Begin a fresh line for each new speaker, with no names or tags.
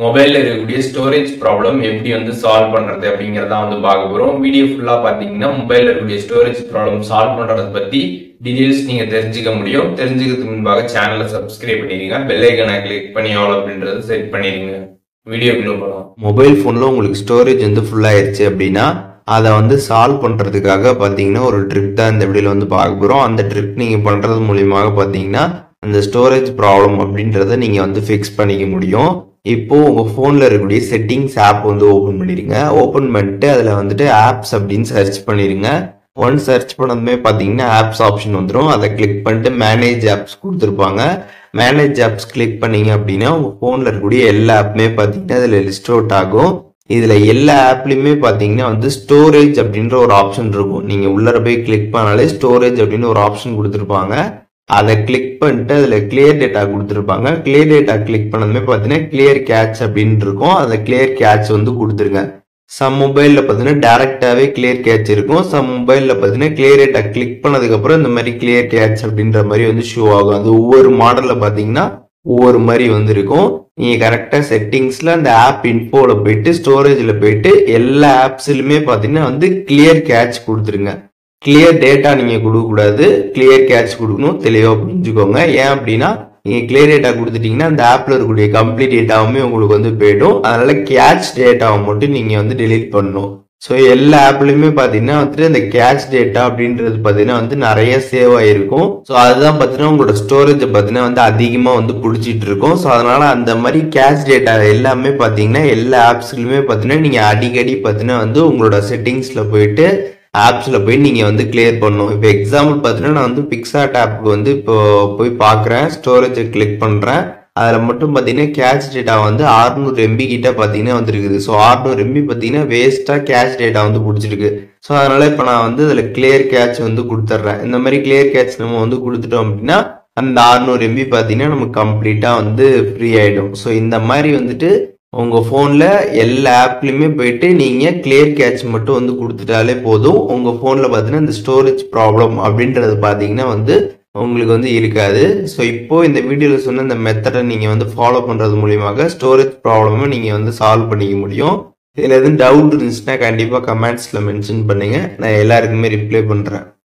மொபைல்ல இருக்கக்கூடிய storage problem எப்படி சால்வ் பண்றது அப்படிங்கறத பார்க்க போறோம். வீடியோ ஃபுல்லா பாத்தீங்கன்னா மொபைல்ல இருக்கக்கூடிய ஸ்டோரேஜ் ப்ராப்ளம் சால்வ் பண்றத பத்தி டீடைல்ஸ் நீங்க தெரிஞ்சுக்க முடியும். தெரிஞ்சுக்கிறதுக்கு முன்பாக சேனலை சப்ஸ்கிரைப் பண்ணிடுங்க, பெல் ஐகானை கிளிக் பண்ணி ஆல் அப்படின்றத செட் பண்ணிடுங்க. வீடியோக்குள்ள போகலாம். மொபைல் போன்ல உங்களுக்கு ஸ்டோரேஜ் ஃபுல் ஆயிருச்சு அப்படின்னா அதை சால்வ் பண்றதுக்காக பாத்தீங்கன்னா ஒரு ட்ரிக் தான் இந்த வீடியோல பார்க்க போறோம். அந்த ட்ரிக் நீங்க பண்றது மூலியமாக பாத்தீங்கன்னா அந்த ஸ்டோரேஜ் ப்ராப்ளம் அப்படின்றத நீங்க ஃபிக்ஸ் பண்ணிக்க முடியும். இப்போ உங்க போன்ல இருக்கக்கூடிய செட்டிங்ஸ் ஆப் ஓபன் பண்ணிருங்க. ஓபன் பண்ணிட்டு அதுல ஆப்ஸ் அப்படின்னு சர்ச் பண்ணிருங்க. ஒன்ஸ் சர்ச் பண்ணதுமே பாத்தீங்கன்னா ஆப்ஸ் ஆப்ஷன் வந்துடும். அதை கிளிக் பண்ணிட்டு மேனேஜ் ஆப்ஸ் கொடுத்துருப்பாங்க. மேனேஜ் ஆப்ஸ் கிளிக் பண்ணீங்க அப்படின்னா உங்க போன்ல இருக்கக்கூடிய எல்லா ஆப்புமே பாத்தீங்கன்னா அதுல லிஸ்ட் அவுட் ஆகும். இதுல எல்லா ஆப்லயுமே பாத்தீங்கன்னா ஸ்டோரேஜ் அப்படின்ற ஒரு ஆப்ஷன் இருக்கும். நீங்க உள்ளர போய் கிளிக் பண்ணாலே ஸ்டோரேஜ் அப்படின்னு ஒரு ஆப்ஷன் கொடுத்துருப்பாங்க. அதை கிளிக் பண்ணிட்டு அதுல கிளியர் டேட்டா கொடுத்துருப்பாங்க. கிளியர் டேட்டா கிளிக் பண்ணதுமே பாத்தீங்கன்னா கிளியர் கேட்ச் அப்படின்னு இருக்கும். அதை கிளியர் கேட்ச் கொடுத்துருங்க. சம் மொபைல்ல பாத்தீங்கன்னா டைரக்டாவே கிளியர் கேட்ச் இருக்கும். சம் மொபைல்ல பாத்தீங்கன்னா கிளியர் டேட்டா கிளிக் பண்ணதுக்கு அப்புறம் இந்த மாதிரி கிளியர் கேட்ச் அப்படின்ற மாதிரி ஷோ ஆகும். அது ஒவ்வொரு மாடல்ல பாத்தீங்கன்னா ஒவ்வொரு மாதிரி இருக்கும். நீங்க கரெக்டா செட்டிங்ஸ்ல அந்த ஆப் இன்ஃபோல போயிட்டு ஸ்டோரேஜ்ல போயிட்டு எல்லா ஆப்ஸ்லயுமே பாத்தீங்கன்னா கிளியர் கேட்ச் கொடுத்துருங்க. கிளியர் டேட்டா நீங்க கொடுக்க கூடாது, கிளியர் கேட்ச் கொடுக்கணும். தெளிவா புரிஞ்சுக்கோங்க. ஏன் அப்படின்னா நீங்க கிளியர் டேட்டா கொடுத்துட்டீங்கன்னா அந்த ஆப்ல இருக்கக்கூடிய கம்ப்ளீட் டேட்டாவுமே உங்களுக்கு போயிடும். அதனால கேட்ச் டேட்டாவை மட்டும் நீங்க டெலீட் பண்ணணும். ஸோ எல்லா ஆப்லயுமே பாத்தீங்கன்னா அந்த கேட்ச் டேட்டா அப்படின்றது பாத்தீங்கன்னா நிறைய சேவ் ஆயிருக்கும். ஸோ அதுதான் பாத்தீங்கன்னா உங்களோட ஸ்டோரேஜ் பாத்தீங்கன்னா அதிகமா பிடிச்சிட்டு இருக்கும். ஸோ அதனால அந்த மாதிரி கேட்ச் டேட்டா எல்லாமே பாத்தீங்கன்னா எல்லா ஆப்ஸ்லயுமே பாத்தீங்கன்னா நீங்க அடிக்கடி பாத்தீங்கன்னா உங்களோட செட்டிங்ஸ்ல போயிட்டு ஆப்ஸ்ல போய் நீங்க கிளியர் பண்ணணும். இப்போ எக்ஸாம்பிள் பார்த்தீங்கன்னா நான் பிக்சார்ட் ஆப்புக்கு இப்போ போய் பார்க்குறேன், ஸ்டோரேஜை கிளிக் பண்ணுறேன். அதில் மட்டும் பார்த்தீங்கன்னா கேட்ச் டேட்டா 600 MB கிட்ட பார்த்தீங்கன்னா வந்துருக்குது. ஸோ 600 MB பார்த்தீங்கன்னா வேஸ்ட்டாக கேட்ச் டேட்டா பிடிச்சிருக்கு. ஸோ அதனால இப்போ நான் அதில் கிளியர் கேட்ச் கொடுத்துட்றேன். இந்த மாதிரி கிளியர் கேட்ச் நம்ம கொடுத்துட்டோம் அப்படின்னா அந்த 600 MB பார்த்தீங்கன்னா நமக்கு கம்ப்ளீட்டாக ஃப்ரீ ஆகிடும். ஸோ இந்த மாதிரி உங்க போன்ல எல்லா ஆப்லயுமே போயிட்டு நீங்க கிளியர் கேட்ச் மட்டும் கொடுத்துட்டாலே போதும். உங்க போன்ல பாத்தீங்கன்னா இந்த ஸ்டோரேஜ் ப்ராப்ளம் அப்படின்றது பாத்தீங்கன்னா உங்களுக்கு இருக்காது. ஸோ இப்போ இந்த வீடியோல சொன்ன இந்த மெத்தடை நீங்க ஃபாலோ பண்றது மூலியமாக ஸ்டோரேஜ் ப்ராப்ளமை நீங்க சால்வ் பண்ணிக்க முடியும். இதுல எதுவும் டவுட் இருந்துச்சுன்னா கண்டிப்பா கமெண்ட்ஸ்ல மென்ஷன் பண்ணுங்க, நான் எல்லாருக்குமே ரிப்ளை பண்றேன்.